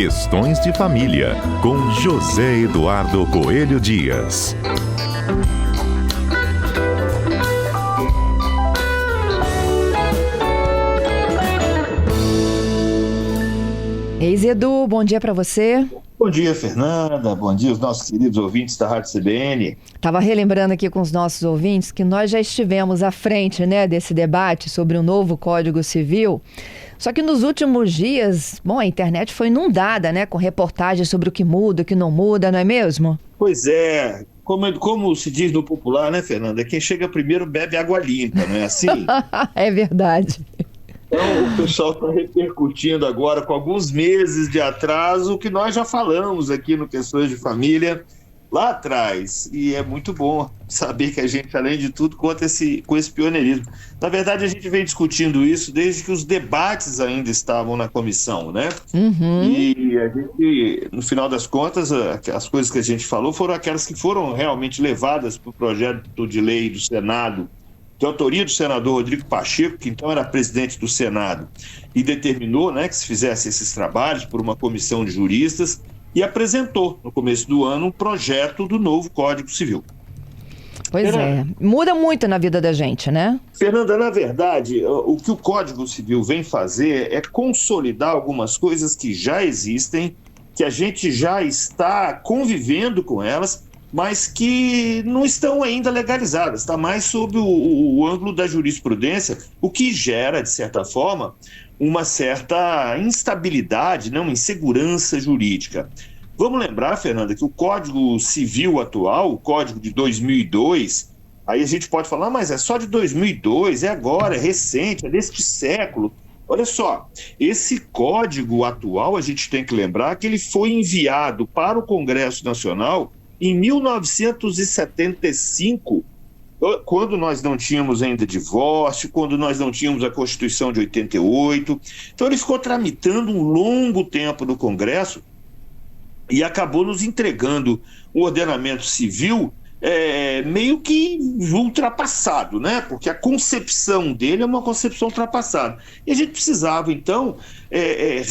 Questões de Família, com José Eduardo Coelho Dias. Ex-Edu, bom dia para você. Bom dia, Fernanda. Bom dia, os nossos queridos ouvintes da Rádio CBN. Estava relembrando aqui com os nossos ouvintes que nós já estivemos à frente, desse debate sobre o novo Código Civil. Só que nos últimos dias, a internet foi inundada, com reportagens sobre o que muda, o que não muda, não é mesmo? Pois é. Como se diz no popular, Fernanda? Quem chega primeiro bebe água limpa, não é assim? É verdade. Então, o pessoal está repercutindo agora, com alguns meses de atraso, o que nós já falamos aqui no Questões de Família lá atrás. E é muito bom saber que a gente, além de tudo, conta com esse pioneirismo. Na verdade, a gente vem discutindo isso desde que os debates ainda estavam na comissão, Uhum. E a gente, no final das contas, as coisas que a gente falou foram aquelas que foram realmente levadas para o projeto de lei do Senado, de autoria do senador Rodrigo Pacheco, que então era presidente do Senado, e determinou que se fizesse esses trabalhos por uma comissão de juristas e apresentou, no começo do ano, um projeto do novo Código Civil. Pois muda muito na vida da gente, Fernanda, na verdade, o que o Código Civil vem fazer é consolidar algumas coisas que já existem, que a gente já está convivendo com elas, mas que não estão ainda legalizadas, está mais sob o ângulo da jurisprudência, o que gera, de certa forma, uma certa instabilidade, uma insegurança jurídica. Vamos lembrar, Fernanda, que o Código Civil atual, o Código de 2002, aí a gente pode falar, mas é só de 2002, é agora, é recente, é deste século. Olha só, esse Código atual, a gente tem que lembrar que ele foi enviado para o Congresso Nacional em 1975, quando nós não tínhamos ainda divórcio, quando nós não tínhamos a Constituição de 88. Então ele ficou tramitando um longo tempo no Congresso e acabou nos entregando um ordenamento civil meio que ultrapassado, porque a concepção dele é uma concepção ultrapassada. E a gente precisava, então,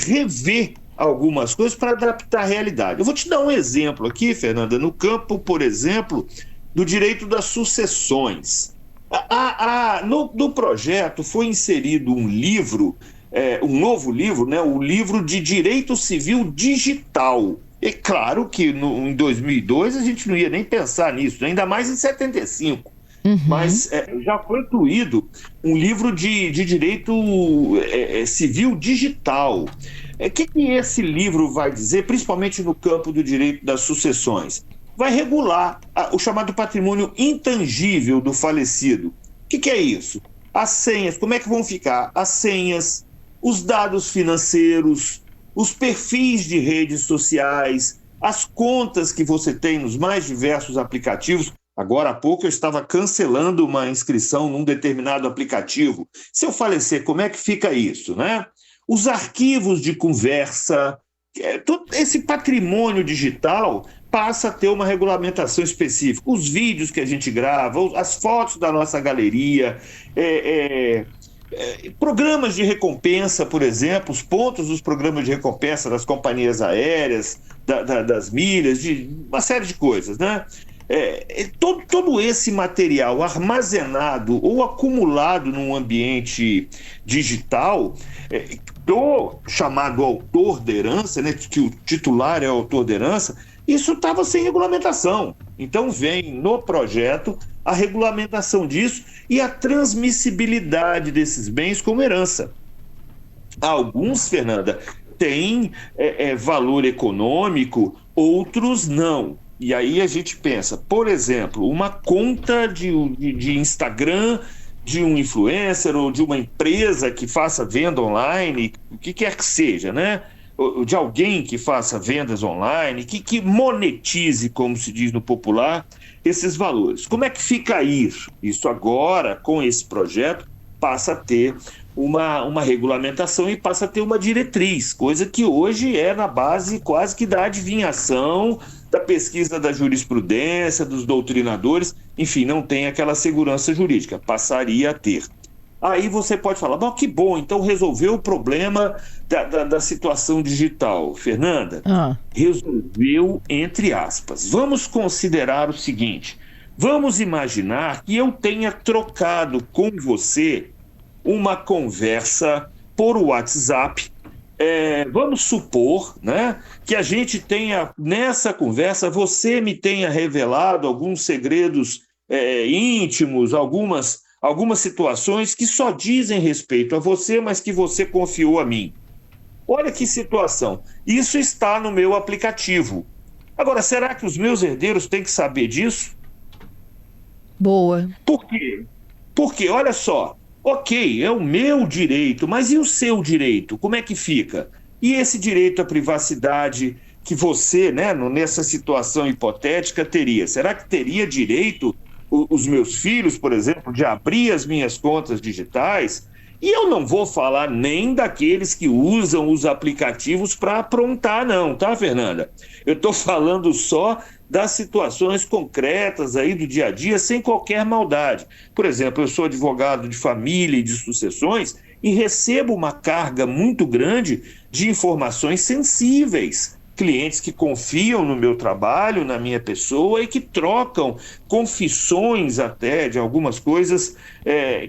rever algumas coisas para adaptar à realidade. Eu vou te dar um exemplo aqui, Fernanda, no campo, por exemplo, do direito das sucessões. No projeto foi inserido um livro, um novo livro, o livro de Direito Civil Digital. É claro que em 2002 a gente não ia nem pensar nisso, ainda mais em 75. Uhum. Mas já foi incluído um livro de direito civil digital. O que esse livro vai dizer, principalmente no campo do direito das sucessões? Vai regular o chamado patrimônio intangível do falecido. O que é isso? As senhas, como é que vão ficar? As senhas, os dados financeiros, os perfis de redes sociais, as contas que você tem nos mais diversos aplicativos. Agora há pouco eu estava cancelando uma inscrição num determinado aplicativo. Se eu falecer, como é que fica isso, Os arquivos de conversa, todo esse patrimônio digital passa a ter uma regulamentação específica. Os vídeos que a gente grava, as fotos da nossa galeria, programas de recompensa, por exemplo, os pontos dos programas de recompensa das companhias aéreas, das milhas, de uma série de coisas, todo esse material armazenado ou acumulado num ambiente digital, do chamado autor da herança, que o titular é o autor da herança, isso estava sem regulamentação. Então vem no projeto a regulamentação disso e a transmissibilidade desses bens como herança. Alguns, Fernanda, têm valor econômico, outros não. E aí a gente pensa, por exemplo, uma conta de Instagram de um influencer ou de uma empresa que faça venda online, o que quer que seja, de alguém que faça vendas online, que monetize, como se diz no popular, esses valores. Como é que fica isso? Isso agora, com esse projeto, passa a ter uma regulamentação e passa a ter uma diretriz, coisa que hoje é na base quase que da adivinhação, da pesquisa da jurisprudência, dos doutrinadores, enfim, não tem aquela segurança jurídica, passaria a ter. Aí você pode falar, bom, que bom, então resolveu o problema da situação digital. Fernanda, resolveu entre aspas. Vamos considerar o seguinte, vamos imaginar que eu tenha trocado com você uma conversa por WhatsApp. Vamos supor, né, que a gente tenha, nessa conversa, você me tenha revelado alguns segredos íntimos, algumas situações que só dizem respeito a você, mas que você confiou a mim. Olha que situação. Isso está no meu aplicativo. Agora, será que os meus herdeiros têm que saber disso? Boa. Por quê? Porque, olha só, ok, é o meu direito, mas e o seu direito? Como é que fica? E esse direito à privacidade que você, né, nessa situação hipotética, teria? Será que teria direito os meus filhos, por exemplo, de abrir as minhas contas digitais? E eu não vou falar nem daqueles que usam os aplicativos para aprontar, não, tá, Fernanda? Eu estou falando só das situações concretas aí do dia a dia, sem qualquer maldade. Por exemplo, eu sou advogado de família e de sucessões e recebo uma carga muito grande de informações sensíveis. Clientes que confiam no meu trabalho, na minha pessoa e que trocam confissões até de algumas coisas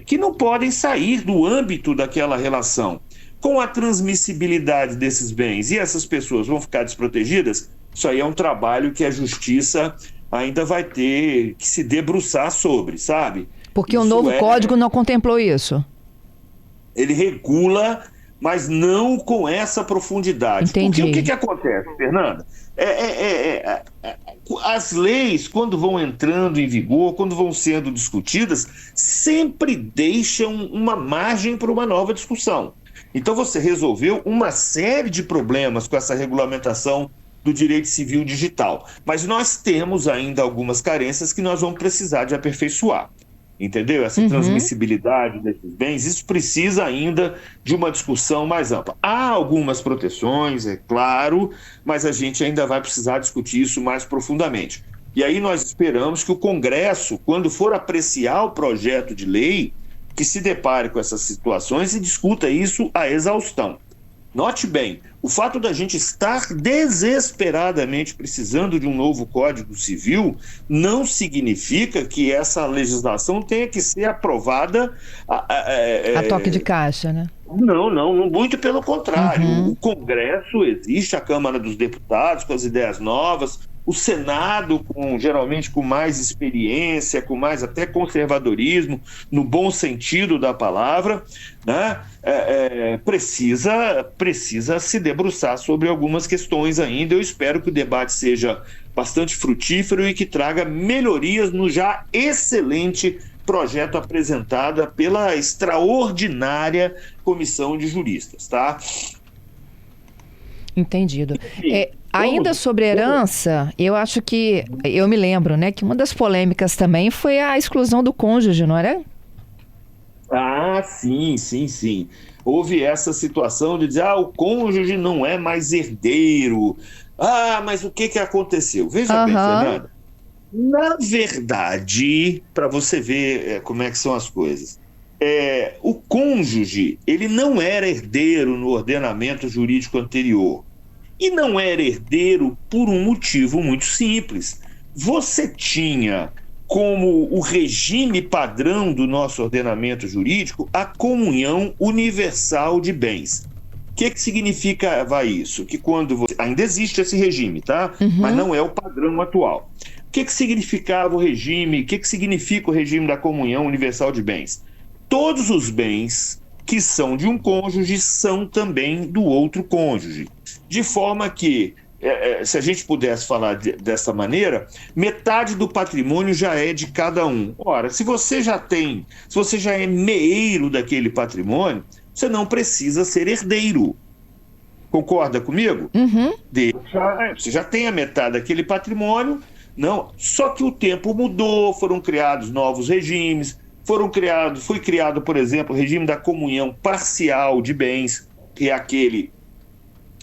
que não podem sair do âmbito daquela relação. Com a transmissibilidade desses bens e essas pessoas vão ficar desprotegidas, isso aí é um trabalho que a justiça ainda vai ter que se debruçar sobre, sabe? Porque o novo código não contemplou isso. Ele regula, mas não com essa profundidade. Entendi. Porque o que acontece, Fernanda? As leis, quando vão entrando em vigor, quando vão sendo discutidas, sempre deixam uma margem para uma nova discussão. Então você resolveu uma série de problemas com essa regulamentação do direito civil digital. Mas nós temos ainda algumas carências que nós vamos precisar de aperfeiçoar. Entendeu? Essa transmissibilidade desses bens, isso precisa ainda de uma discussão mais ampla. Há algumas proteções, é claro, mas a gente ainda vai precisar discutir isso mais profundamente. E aí nós esperamos que o Congresso, quando for apreciar o projeto de lei, que se depare com essas situações e discuta isso à exaustão. Note bem, o fato da gente estar desesperadamente precisando de um novo Código Civil não significa que essa legislação tenha que ser aprovada a toque de caixa, né? Não, muito pelo contrário. O Congresso existe, a Câmara dos Deputados com as ideias novas, o Senado geralmente com mais experiência, com mais até conservadorismo, no bom sentido da palavra, né? Precisa se debruçar sobre algumas questões ainda. Eu espero que o debate seja bastante frutífero e que traga melhorias no já excelente projeto apresentado pela extraordinária comissão de juristas, tá? Entendido. Ainda sobre herança, eu me lembro, né, que uma das polêmicas também foi a exclusão do cônjuge, não era? Ah, sim. Houve essa situação de dizer, o cônjuge não é mais herdeiro. Mas o que aconteceu? Veja bem, Fernanda. Na verdade, para você ver como é que são as coisas, o cônjuge, ele não era herdeiro no ordenamento jurídico anterior. E não era herdeiro por um motivo muito simples. Você tinha como o regime padrão do nosso ordenamento jurídico a comunhão universal de bens. O que significava isso? Que quando você... Ainda existe esse regime, tá? Mas não é o padrão atual. O que significava o regime? O que significa o regime da comunhão universal de bens? Todos os bens que são de um cônjuge são também do outro cônjuge. De forma que, se a gente pudesse falar dessa maneira, metade do patrimônio já é de cada um. Ora, se você já é meeiro daquele patrimônio, você não precisa ser herdeiro. Concorda comigo? Você já tem a metade daquele patrimônio, não. Só que o tempo mudou, foram criados novos regimes, foi criado, por exemplo, o regime da comunhão parcial de bens, que é aquele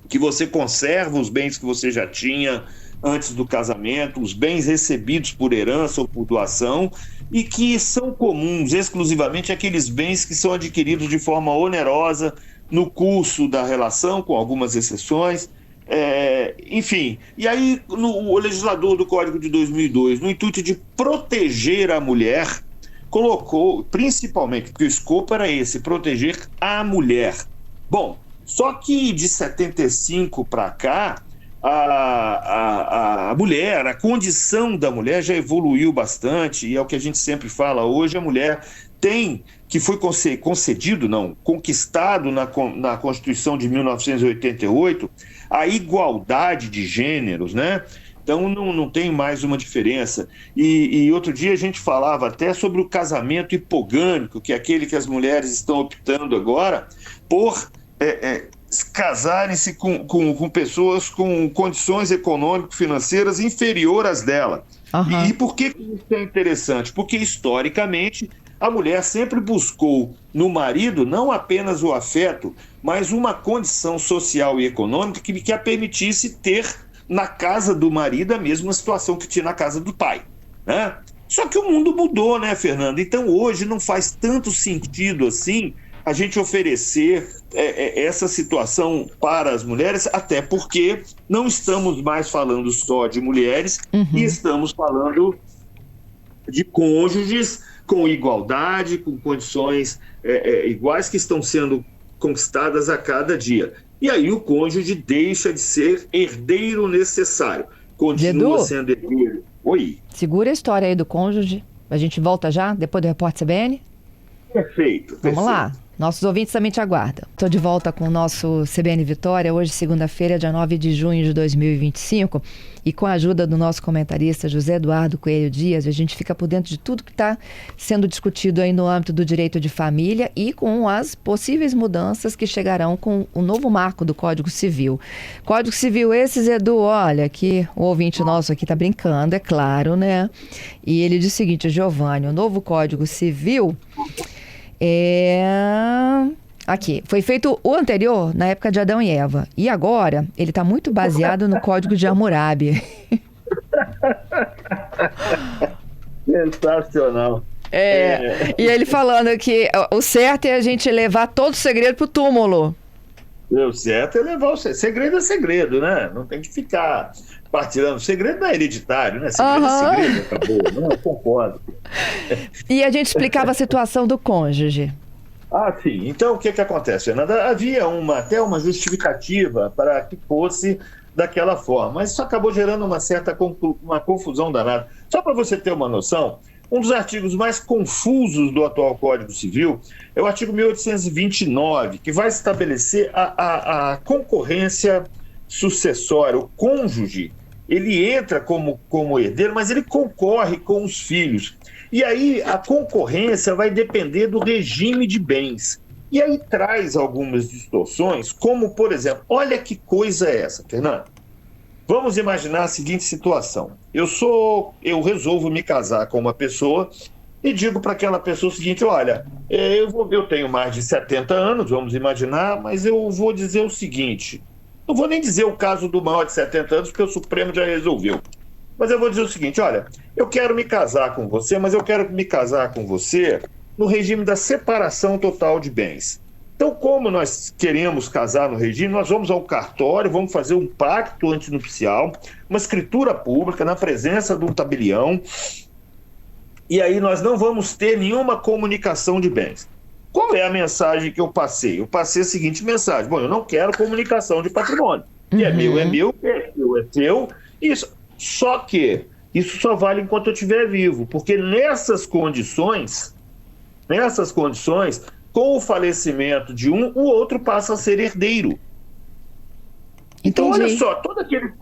que você conserva os bens que você já tinha antes do casamento, os bens recebidos por herança ou por doação, e que são comuns exclusivamente àqueles bens que são adquiridos de forma onerosa no curso da relação, com algumas exceções. Enfim, e aí o legislador do Código de 2002, no intuito de proteger a mulher, colocou, principalmente, porque o escopo era esse, proteger a mulher. Bom, só que de 75 para cá, a mulher, a condição da mulher já evoluiu bastante, e é o que a gente sempre fala hoje, a mulher tem, que foi conquistado na Constituição de 1988, a igualdade de gêneros, né? Então não tem mais uma diferença. E outro dia a gente falava até sobre o casamento hipogâmico, que é aquele que as mulheres estão optando agora por casarem-se com pessoas com condições econômico-financeiras inferiores às dela. Uhum. E por que isso é interessante? Porque, historicamente, a mulher sempre buscou no marido não apenas o afeto, mas uma condição social e econômica que a permitisse ter na casa do marido a mesma situação que tinha na casa do pai, né? Só que o mundo mudou, né, Fernando? Então hoje não faz tanto sentido assim a gente oferecer essa situação para as mulheres, até porque não estamos mais falando só de mulheres, e estamos falando de cônjuges com igualdade, com condições iguais, que estão sendo conquistadas a cada dia. E aí o cônjuge deixa de ser herdeiro necessário. Continua Edu, sendo herdeiro. Oi. segura a história aí do cônjuge. A gente volta já, depois do Repórter CBN? Perfeito. Vamos lá. Nossos ouvintes também te aguardam. Estou de volta com o nosso CBN Vitória, hoje, segunda-feira, dia 9 de junho de 2025. E com a ajuda do nosso comentarista José Eduardo Coelho Dias, a gente fica por dentro de tudo que está sendo discutido aí no âmbito do direito de família e com as possíveis mudanças que chegarão com o novo marco do Código Civil. Código Civil esses, Edu, olha, que o ouvinte nosso aqui está brincando, é claro, né? E ele diz o seguinte, Giovanni, o novo Código Civil... Aqui, foi feito o anterior na época de Adão e Eva. E agora ele está muito baseado no Código de Hammurabi. Sensacional. E ele falando que o certo é a gente levar todo o segredo pro túmulo. O certo é levar o segredo. Segredo é segredo, né? Não tem que ficar partilhando. O segredo não é hereditário, né? Segredo é segredo, acabou. Não, eu concordo. E a gente explicava a situação do cônjuge. Sim. Então, o que acontece, Fernanda? Havia até uma justificativa para que fosse daquela forma, mas isso acabou gerando uma confusão danada. Só para você ter uma noção, um dos artigos mais confusos do atual Código Civil é o artigo 1829, que vai estabelecer a concorrência sucessória. O cônjuge, ele entra como herdeiro, mas ele concorre com os filhos. E aí a concorrência vai depender do regime de bens. E aí traz algumas distorções, como, por exemplo, olha que coisa é essa, Fernando? Vamos imaginar a seguinte situação. Eu resolvo me casar com uma pessoa e digo para aquela pessoa o seguinte, olha, eu tenho mais de 70 anos, vamos imaginar, mas eu vou dizer o seguinte, não vou nem dizer o caso do maior de 70 anos, porque o Supremo já resolveu. Mas eu vou dizer o seguinte, olha, eu quero me casar com você, mas eu quero me casar com você no regime da separação total de bens. Então, como nós queremos casar no regime, nós vamos ao cartório, vamos fazer um pacto antinupcial, uma escritura pública na presença de um tabelião, e aí nós não vamos ter nenhuma comunicação de bens. Qual é a mensagem que eu passei? Eu passei a seguinte mensagem, bom, eu não quero comunicação de patrimônio. E é meu, é seu, isso. Só que isso só vale enquanto eu estiver vivo, porque nessas condições, com o falecimento de um, o outro passa a ser herdeiro. Então, olha só, todo aquele...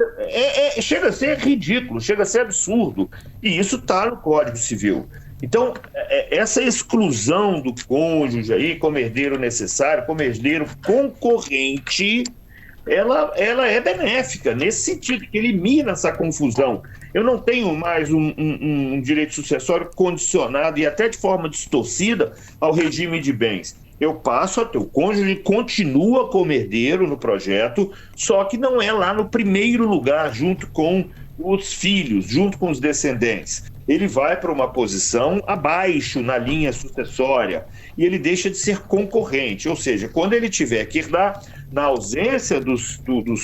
chega a ser ridículo, chega a ser absurdo. E isso está no Código Civil. Então, essa exclusão do cônjuge aí como herdeiro necessário, como herdeiro concorrente, ela é benéfica, nesse sentido, que elimina essa confusão. Eu não tenho mais um direito sucessório condicionado e até de forma distorcida ao regime de bens. Eu passo a ter, o cônjuge continua como herdeiro no projeto, só que não é lá no primeiro lugar, junto com os filhos, junto com os descendentes, ele vai para uma posição abaixo na linha sucessória e ele deixa de ser concorrente. Ou seja, quando ele tiver que herdar, na ausência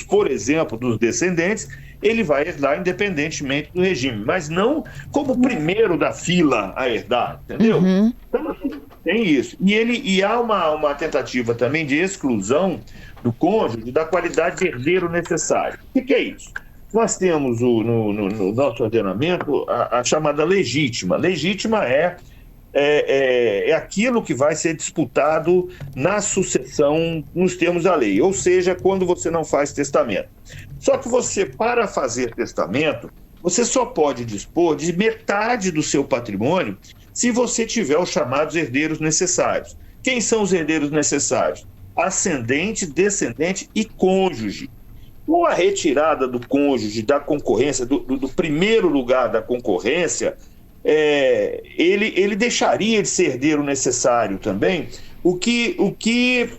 por exemplo, dos descendentes, ele vai herdar independentemente do regime, mas não como o primeiro da fila a herdar, entendeu? Então, assim, tem isso. E há uma tentativa também de exclusão do cônjuge da qualidade de herdeiro necessário. O que é isso? Nós temos no nosso ordenamento a chamada legítima. Legítima é aquilo que vai ser disputado na sucessão nos termos da lei, ou seja, quando você não faz testamento. Só que você, para fazer testamento, você só pode dispor de metade do seu patrimônio se você tiver os chamados herdeiros necessários. Quem são os herdeiros necessários? Ascendente, descendente e cônjuge. Com a retirada do cônjuge da concorrência, do primeiro lugar da concorrência, ele deixaria de ser herdeiro necessário também, o que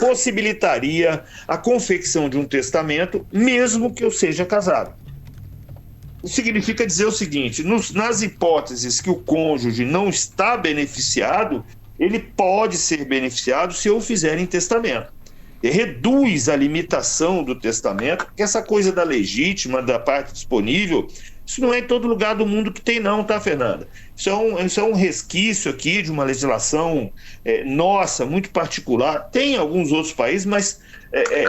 possibilitaria a confecção de um testamento, mesmo que eu seja casado. Isso significa dizer o seguinte: nas hipóteses que o cônjuge não está beneficiado, ele pode ser beneficiado se eu fizer em testamento. Reduz a limitação do testamento, porque essa coisa da legítima, da parte disponível, isso não é em todo lugar do mundo que tem não, tá, Fernanda? Isso é um resquício aqui de uma legislação nossa, muito particular. Tem alguns outros países, mas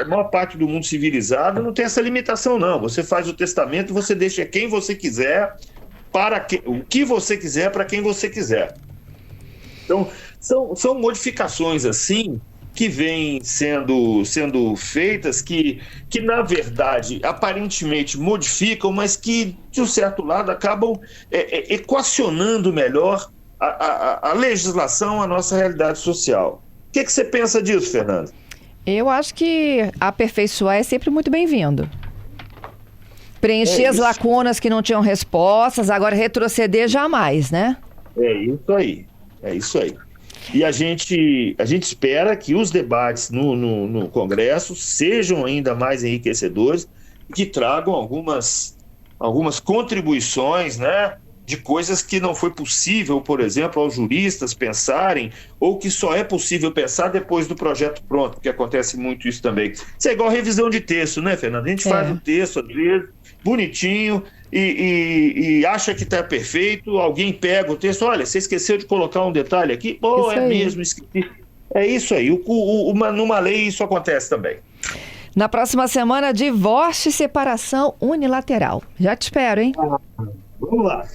a maior parte do mundo civilizado não tem essa limitação, não. Você faz o testamento, você deixa quem você quiser, o que você quiser, para quem você quiser. Então, são modificações assim que vêm sendo feitas, que na verdade aparentemente modificam, mas que de um certo lado acabam equacionando melhor a legislação à nossa realidade social. O que você pensa disso, Fernanda? Eu acho que aperfeiçoar é sempre muito bem-vindo. Preencher as lacunas que não tinham respostas, agora retroceder jamais, né? É isso aí. E a gente espera que os debates no Congresso sejam ainda mais enriquecedores e que tragam algumas contribuições, né, de coisas que não foi possível, por exemplo, aos juristas pensarem, ou que só é possível pensar depois do projeto pronto, porque acontece muito isso também. Isso é igual revisão de texto, né, Fernanda? A gente faz o texto, às vezes, bonitinho, e acha que está perfeito, alguém pega o texto, olha, você esqueceu de colocar um detalhe aqui? Pô, mesmo, esqueci. É isso aí, numa lei isso acontece também. Na próxima semana, divórcio e separação unilateral. Já te espero, hein? Vamos lá.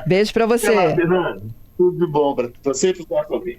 Beijo pra você. Até lá, Fernando. Tudo de bom para você e para o nosso ouvinte.